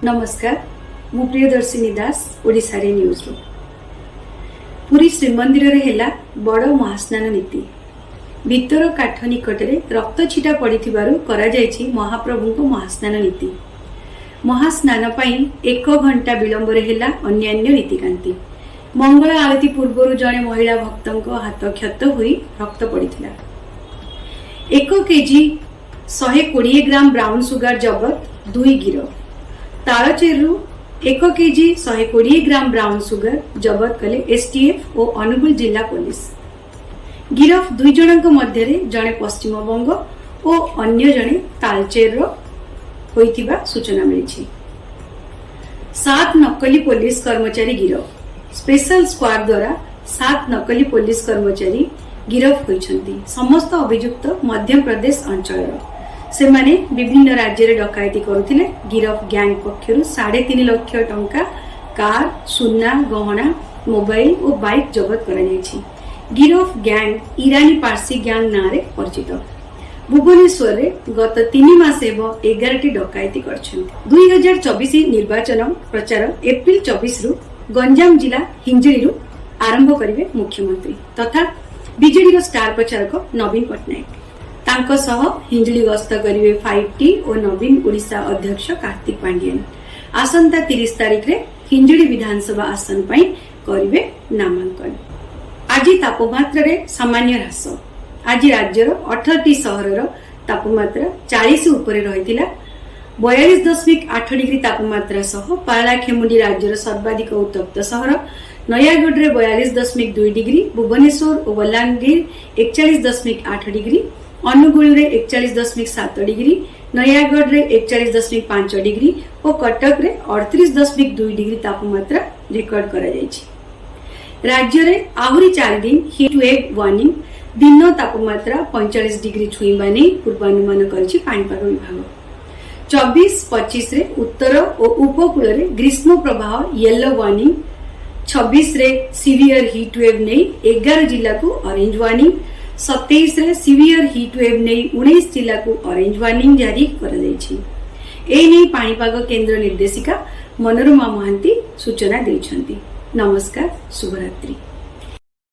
नमस्कार मु प्रियदर्शिनी दास ओडिशा रे न्यूज रो पुरी श्रीमंदिर रे हेला बड़ महास्नान नीति भीतर काठ निकट रे रक्त छिटा पड़िथिबारु करा जायछि महाप्रभु महास्नान नीति। महास्नान पई 1 घंटा विलंब रे हेला अन्यान्य रीतिकांति। मंगल आरती पूर्व जड़े महिला भक्तों हाथ क्षत हुई रक्त पड़िथिला। 1 केजी 120 ग्राम ब्राउन सुगर जबत 2 गिरफ। तालचेरु 1 केजी 120 ग्राम ब्राउन सुगर जबत कले एसटीएफ और अनुगुल जिला पुलिस। गिरफ 2 जनक मध्य जड़े पश्चिम बंग और अन्य जड़े तालचेर होइथिबा सूचना मिली। 7 नकली पुलिस कर्मचारी गिरफ। स्पेशल स्क्वाड द्वारा 7 नकली पुलिस कर्मचारी गिरफ होइछंती। समस्त अभियुक्त मध्य प्रदेश अंचल से माने विभिन्न राज्य रे डकायती करुथिले। गिरफ गैंग पक्षरु 3.5 लाख टंका कार सुना गहना मोबाइल और बाइक जबत करा जायछि। गिरफ गैंग ईरानी पारसी गैंग नाम रे परिचित। भुवनेश्वर रे गत 3 मास हेबो 11टी डकायती करछन्ती। 2024 निर्वाचन प्रचार एप्रिल 24 रु गंजाम जिला हिंजली रु आरंभ करिवे मुख्यमंत्री तथा बीजेडी रो स्टार प्रचारक नवीन पटनायक। तांको सह हिंजली गस्त करिवे 5T और नवीन ओडिशा अध्यक्ष कार्तिक पांडियन। आसंता 30 तारिख रे हिंजली विधानसभा आसन पई करिवे नामांकन। आज तापमात्रा रे सामान्य ह्रास। आज राज्यर 18टी सहरर तापमात्रा 40 ऊपर रहितिला। 42.8 डिग्री तापमात्रा सह पारलाखेमुंडी राज्यर सर्वाधिक उत्तप्त सहर। नयागढ़ रे 42.2 डिग्री, भुवनेश्वर और बलांगीर 41.8 डिग्री, अनुगुल रे 41.7 डिग्री, नयागढ़ रे 41.5 डिग्री और कटक रे 38.2 डिग्री तापमात्रा रिकॉर्ड करा जायछि। राज्य रे आहुरी 4 दिन हीट वेव वार्निंग। दिन तापमात्रा 45 डिग्री छुईबा नै पूर्वानुमान करछि पाणीपाग विभाग। 24-25 रे उत्तर और उपकूल रे ग्रीष्म प्रवाह येलो वार्निंग। 26 रे सीवियर हीट वेव नै 11 जिला को ऑरेंज वार्निंग। 27 रे सीवियर हीट वेव नै 19 जिला को ऑरेंज वार्निंग जारी कर दैछि। ए नै पाणीपाग केंद्र निर्देशिका मनोरमा महांती सूचना दैछन्ती। नमस्कार, शुभरात्रि।